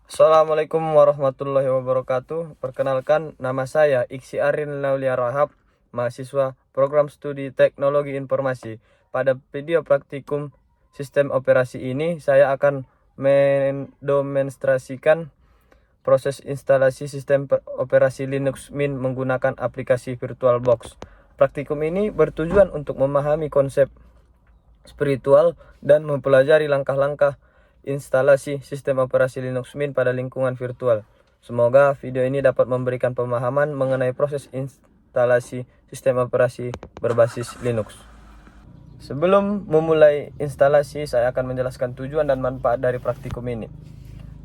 Assalamualaikum warahmatullahi wabarakatuh. Perkenalkan, nama saya Iksi Arin Laulia Rahab, mahasiswa Program Studi Teknologi Informasi. Pada video praktikum sistem operasi ini, saya akan mendemonstrasikan proses instalasi sistem operasi Linux Mint menggunakan aplikasi VirtualBox. Praktikum ini bertujuan untuk memahami konsep spiritual dan mempelajari langkah-langkah instalasi sistem operasi Linux Mint pada lingkungan virtual. Semoga video ini dapat memberikan pemahaman mengenai proses instalasi sistem operasi berbasis Linux. Sebelum memulai instalasi, saya akan menjelaskan tujuan dan manfaat dari praktikum ini.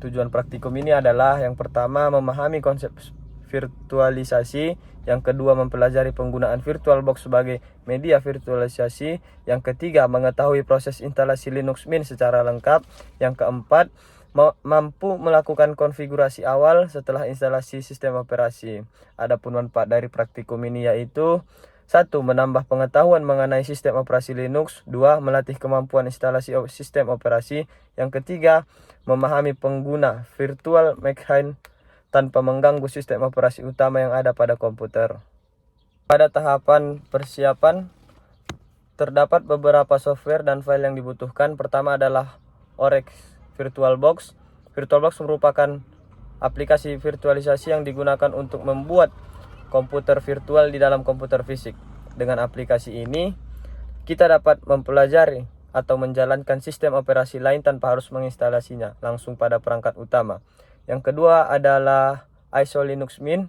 Tujuan praktikum ini adalah yang pertama, memahami konsep virtualisasi, yang kedua mempelajari penggunaan VirtualBox sebagai media virtualisasi, yang ketiga mengetahui proses instalasi Linux Mint secara lengkap, yang keempat mampu melakukan konfigurasi awal setelah instalasi sistem operasi. Adapun manfaat dari praktikum ini yaitu 1. Menambah pengetahuan mengenai sistem operasi Linux. 2. Melatih kemampuan instalasi sistem operasi. Yang ketiga, memahami pengguna virtual machine tanpa mengganggu sistem operasi utama yang ada pada komputer. Pada tahapan persiapan, terdapat beberapa software dan file yang dibutuhkan. Pertama adalah Orex VirtualBox. VirtualBox merupakan aplikasi virtualisasi yang digunakan untuk membuat komputer virtual di dalam komputer fisik. Dengan aplikasi ini, kita dapat mempelajari atau menjalankan sistem operasi lain tanpa harus menginstalasinya langsung pada perangkat utama. Yang kedua adalah ISO Linux Mint.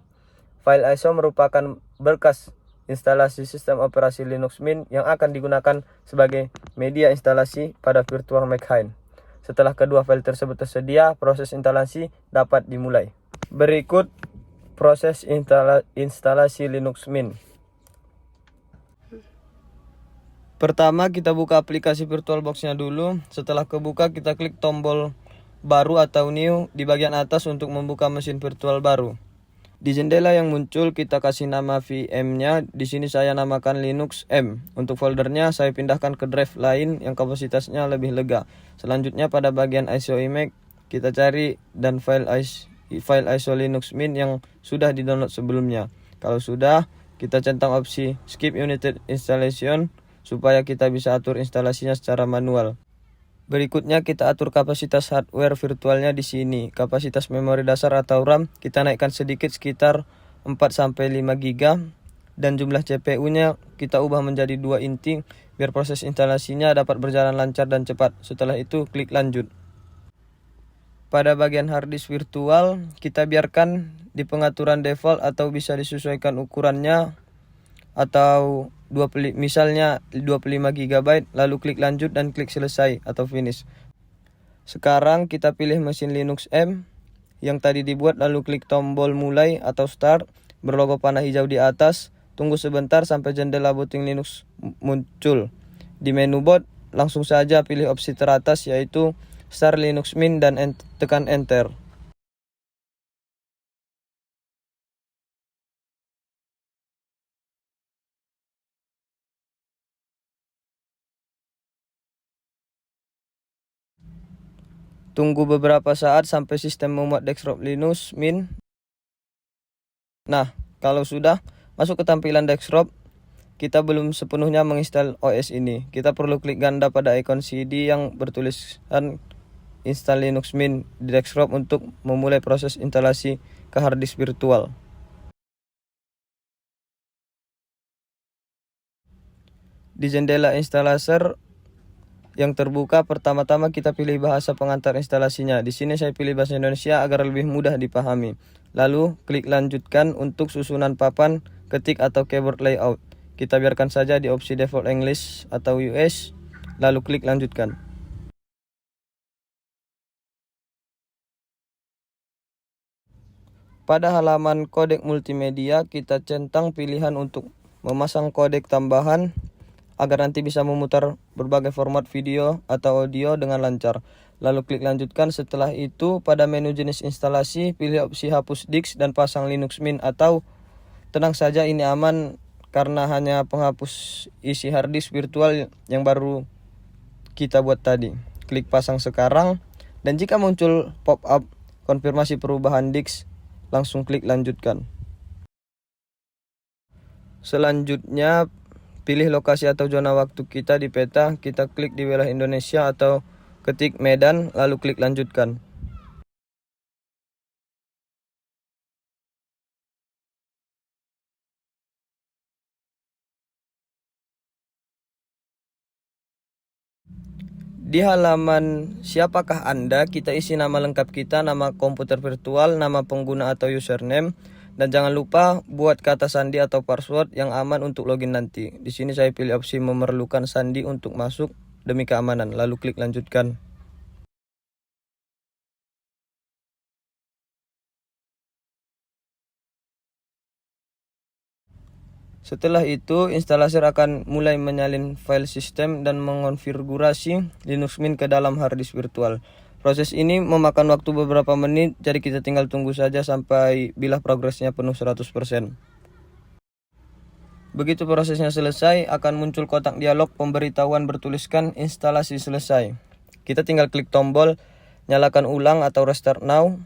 File ISO merupakan berkas instalasi sistem operasi Linux Mint yang akan digunakan sebagai media instalasi pada virtual machine. Setelah kedua file tersebut tersedia, proses instalasi dapat dimulai. Berikut proses instalasi Linux Mint. Pertama, kita buka aplikasi VirtualBox-nya dulu. Setelah kebuka, kita klik tombol baru atau new di bagian atas untuk membuka mesin virtual baru. Di jendela yang muncul, kita kasih nama VM-nya. Di sini saya namakan Linux M. Untuk foldernya, saya pindahkan ke drive lain yang kapasitasnya lebih lega. Selanjutnya, pada bagian ISO image, kita cari dan file ISO Linux Mint yang sudah di-download sebelumnya. Kalau sudah, kita centang opsi Skip Unit Installation supaya kita bisa atur instalasinya secara manual. Berikutnya kita atur kapasitas hardware virtualnya di sini. Kapasitas memori dasar atau RAM kita naikkan sedikit sekitar 4-5 GB dan jumlah CPU-nya kita ubah menjadi 2 inti biar proses instalasinya dapat berjalan lancar dan cepat. Setelah itu klik lanjut. Pada bagian hard disk virtual, kita biarkan di pengaturan default atau bisa disesuaikan ukurannya atau misalnya 25 GB, lalu klik lanjut dan klik selesai atau finish. Sekarang kita pilih mesin Linux M yang tadi dibuat, lalu klik tombol mulai atau start berlogo panah hijau di atas. Tunggu sebentar sampai jendela booting Linux muncul. Di menu boot langsung saja pilih opsi teratas yaitu Start Linux Mint dan tekan enter. Tunggu beberapa saat sampai sistem memuat desktop Linux Mint. Nah, kalau sudah masuk ke tampilan desktop, kita belum sepenuhnya menginstal OS ini. Kita perlu klik ganda pada ikon CD yang bertuliskan Install Linux Mint di desktop untuk memulai proses instalasi ke hard disk virtual. Di jendela instalaser yang terbuka, pertama-tama kita pilih bahasa pengantar instalasinya. Di sini saya pilih bahasa Indonesia agar lebih mudah dipahami. Lalu klik lanjutkan untuk susunan papan ketik atau keyboard layout. Kita biarkan saja di opsi default English atau US, lalu klik lanjutkan. Pada halaman kodek multimedia, kita centang pilihan untuk memasang kodek tambahan agar nanti bisa memutar berbagai format video atau audio dengan lancar. Lalu klik lanjutkan. Setelah itu pada menu jenis instalasi, pilih opsi hapus disk dan pasang Linux Mint, atau tenang saja ini aman karena hanya penghapus isi hard disk virtual yang baru kita buat tadi. Klik pasang sekarang, dan jika muncul pop-up konfirmasi perubahan disk, langsung klik lanjutkan. Selanjutnya, pilih lokasi atau zona waktu kita di peta, kita klik di wilayah Indonesia atau ketik Medan, lalu klik lanjutkan. Di halaman siapakah Anda, kita isi nama lengkap kita, nama komputer virtual, nama pengguna atau username, dan jangan lupa buat kata sandi atau password yang aman untuk login nanti. Di sini saya pilih opsi memerlukan sandi untuk masuk demi keamanan, lalu klik lanjutkan. Setelah itu, instalaser akan mulai menyalin file sistem dan mengonfigurasi Linux Mint ke dalam harddisk virtual. Proses ini memakan waktu beberapa menit, jadi kita tinggal tunggu saja sampai bila progresnya penuh 100%. Begitu prosesnya selesai, akan muncul kotak dialog pemberitahuan bertuliskan instalasi selesai. Kita tinggal klik tombol nyalakan ulang atau restart now.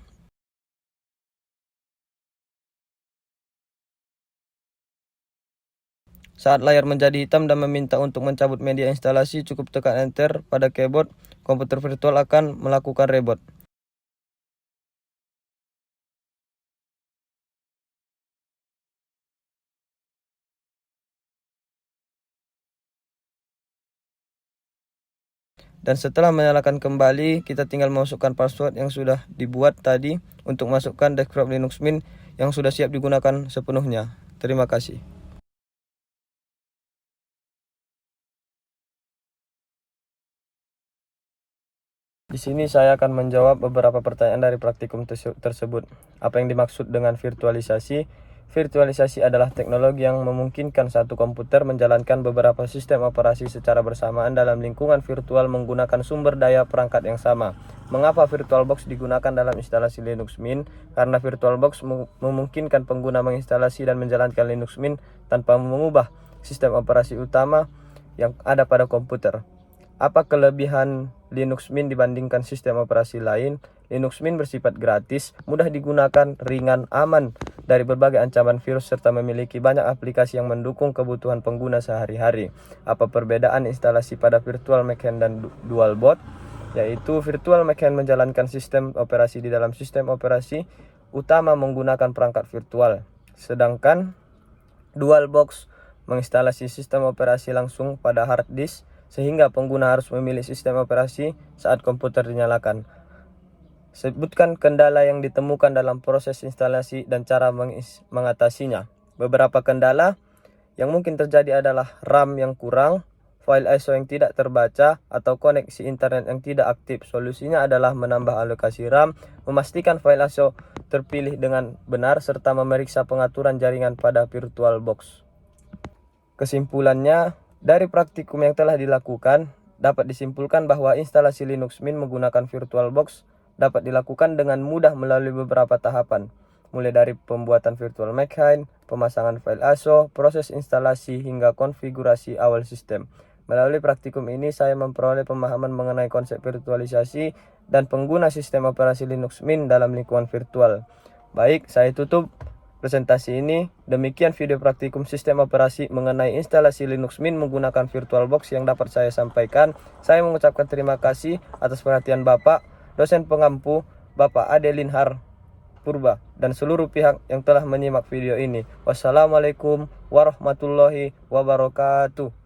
Saat layar menjadi hitam dan meminta untuk mencabut media instalasi, cukup tekan enter pada keyboard, komputer virtual akan melakukan reboot. Dan setelah menyalakan kembali, kita tinggal masukkan password yang sudah dibuat tadi untuk masukkan desktop Linux Mint yang sudah siap digunakan sepenuhnya. Terima kasih. Di sini saya akan menjawab beberapa pertanyaan dari praktikum tersebut. Apa yang dimaksud dengan virtualisasi? Virtualisasi adalah teknologi yang memungkinkan satu komputer menjalankan beberapa sistem operasi secara bersamaan dalam lingkungan virtual menggunakan sumber daya perangkat yang sama. Mengapa VirtualBox digunakan dalam instalasi Linux Mint? Karena VirtualBox memungkinkan pengguna menginstalasi dan menjalankan Linux Mint tanpa mengubah sistem operasi utama yang ada pada komputer. Apa kelebihan Linux Mint dibandingkan sistem operasi lain? Linux Mint bersifat gratis, mudah digunakan, ringan, aman dari berbagai ancaman virus, serta memiliki banyak aplikasi yang mendukung kebutuhan pengguna sehari-hari. Apa perbedaan instalasi pada Virtual Machine dan DualBoot? Yaitu Virtual Machine menjalankan sistem operasi di dalam sistem operasi utama menggunakan perangkat virtual. Sedangkan DualBox menginstalasi sistem operasi langsung pada hard disk, sehingga pengguna harus memilih sistem operasi saat komputer dinyalakan. Sebutkan kendala yang ditemukan dalam proses instalasi dan cara mengatasinya. Beberapa kendala yang mungkin terjadi adalah RAM yang kurang, file ISO yang tidak terbaca, atau koneksi internet yang tidak aktif. Solusinya adalah menambah alokasi RAM, memastikan file ISO terpilih dengan benar, serta memeriksa pengaturan jaringan pada VirtualBox. Kesimpulannya, dari praktikum yang telah dilakukan, dapat disimpulkan bahwa instalasi Linux Mint menggunakan VirtualBox dapat dilakukan dengan mudah melalui beberapa tahapan, mulai dari pembuatan virtual machine, pemasangan file ISO, proses instalasi, hingga konfigurasi awal sistem. Melalui praktikum ini, saya memperoleh pemahaman mengenai konsep virtualisasi dan pengguna sistem operasi Linux Mint dalam lingkungan virtual. Baik, saya tutup presentasi ini. Demikian video praktikum sistem operasi mengenai instalasi Linux Mint menggunakan VirtualBox yang dapat saya sampaikan. Saya mengucapkan terima kasih atas perhatian Bapak, dosen pengampu, Bapak Adelinhar Purba, dan seluruh pihak yang telah menyimak video ini. Wassalamualaikum warahmatullahi wabarakatuh.